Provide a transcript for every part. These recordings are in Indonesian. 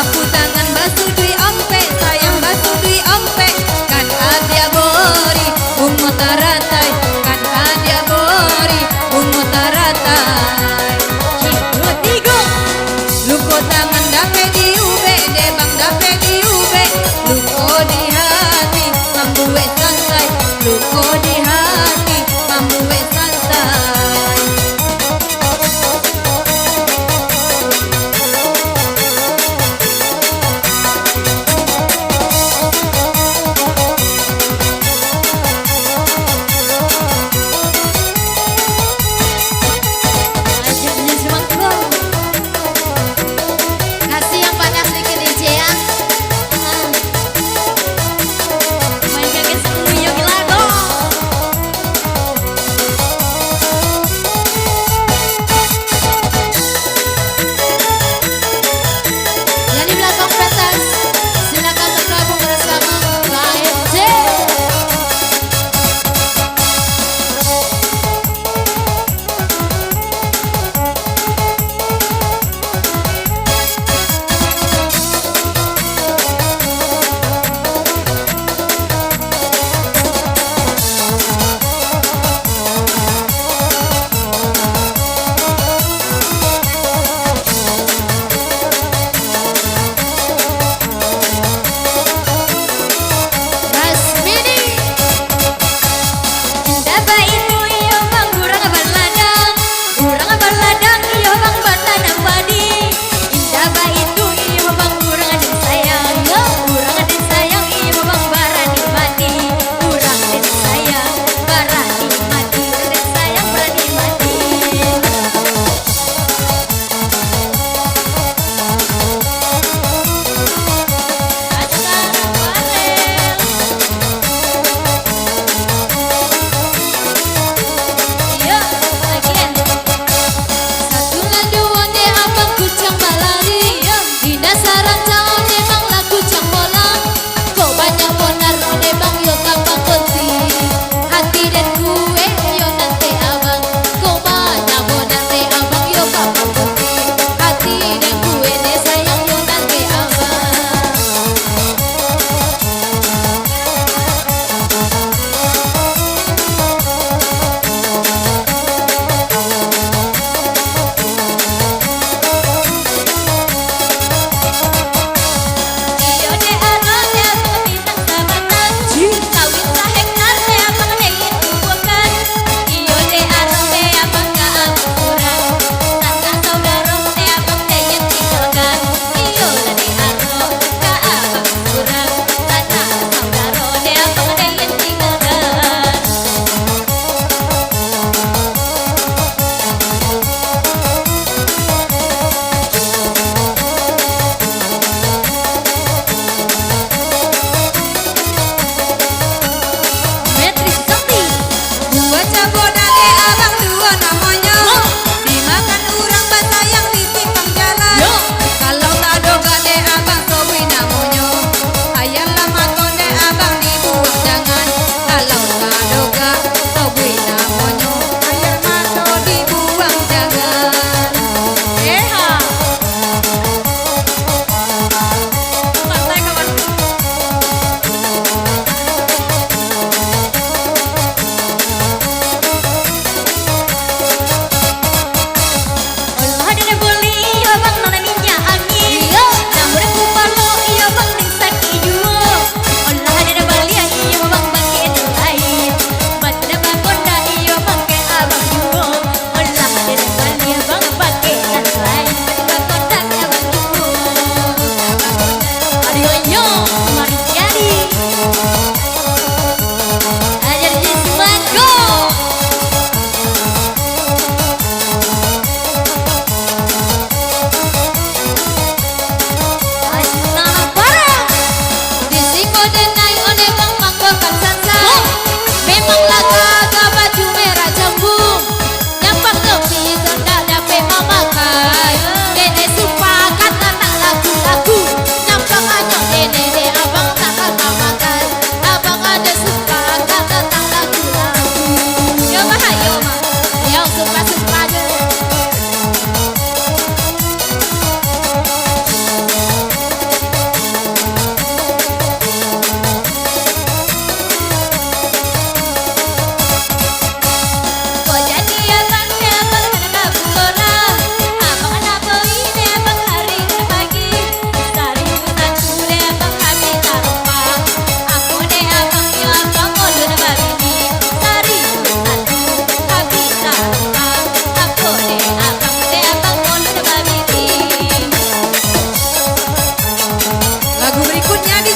Sapu tangan basuh dui ompe, sayang basuh dui ompe. Kan adia bori, ungo taratai. Kan adia bori, ungo taratai. Dua tiga. Luko tangan dape di ube, debang dape di ube. Luko di hati, mambuwe santai. Luko di hati, mambuwe santai.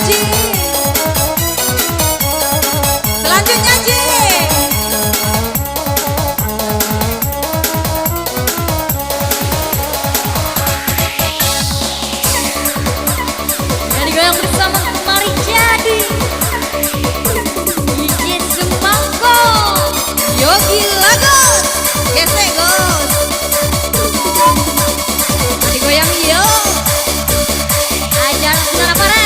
Ji. Selanjutnya Ji. Yang digoyang bersama Mari Jadi DJ Semangko Yogi Lagos. Gesek Gos. Digoyang yo. Ajar saudara para.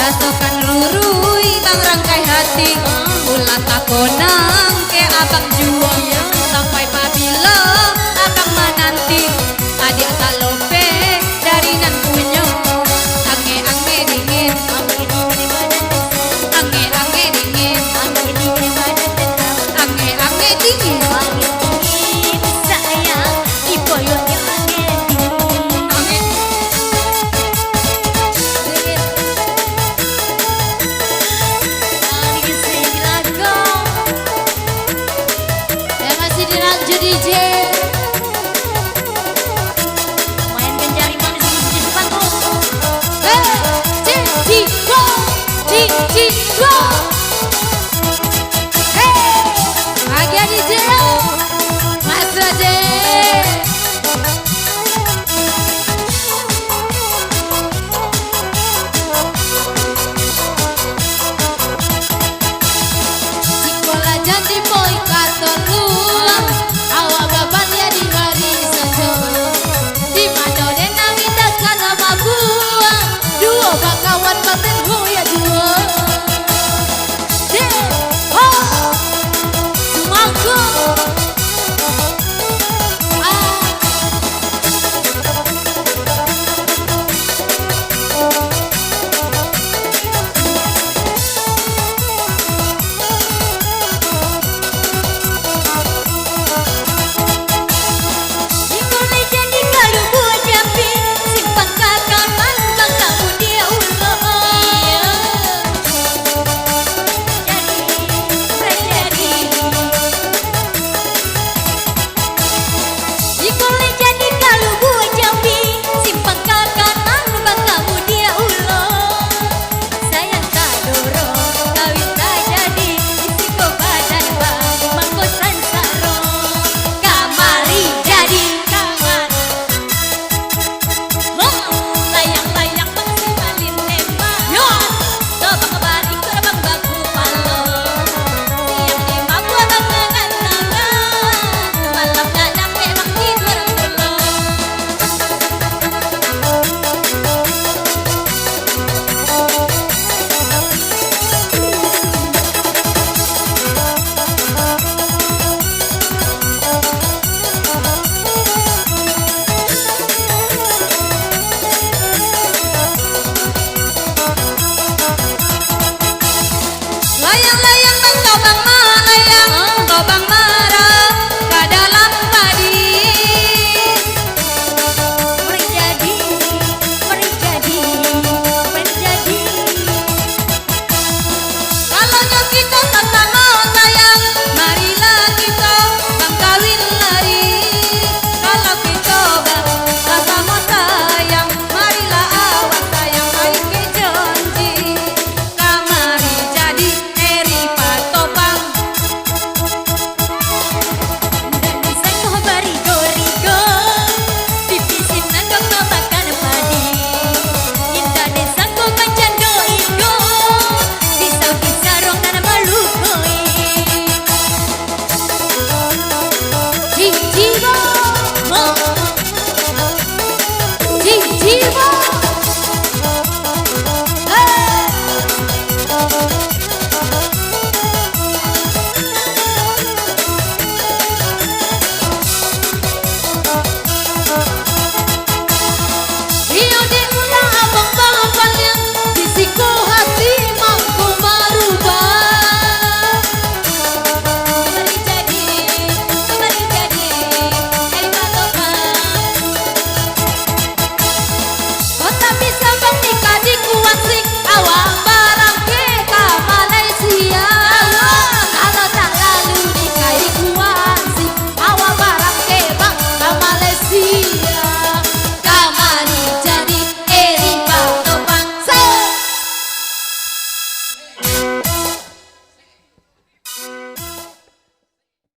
rasakan rurui bang rangkai hati ulah takonang ke abang juang sampai pabila abang menanti adik tak lope dari nan punya ange dingin ange dingin ange dingin sayang ipoyonya ange ya masih dilanjut DJ mainkan jari manis di depan tuh bahagia DJ Mas Raje sekolah janji boy katon luang awak baban ya di hari saja di mana dena kita kana mabuang dua bakawan baten hoya dua Sumaku boleh jadi kalau buat jambi simpan kakaman bang kamu dia ulo boleh jadi kalau buat jambi simpan kakaman bang kamu dia ulo sayang tak dorong kawin tak jadi isiko badan bang mangkosan sarong kamari jadi kamar layang-layang bang simalin tembak yo tobang baring terbang baku palo siang di Papua bang dengan tangan malam dadang memang tidur dulu layang-layang bang tobang malayang tobang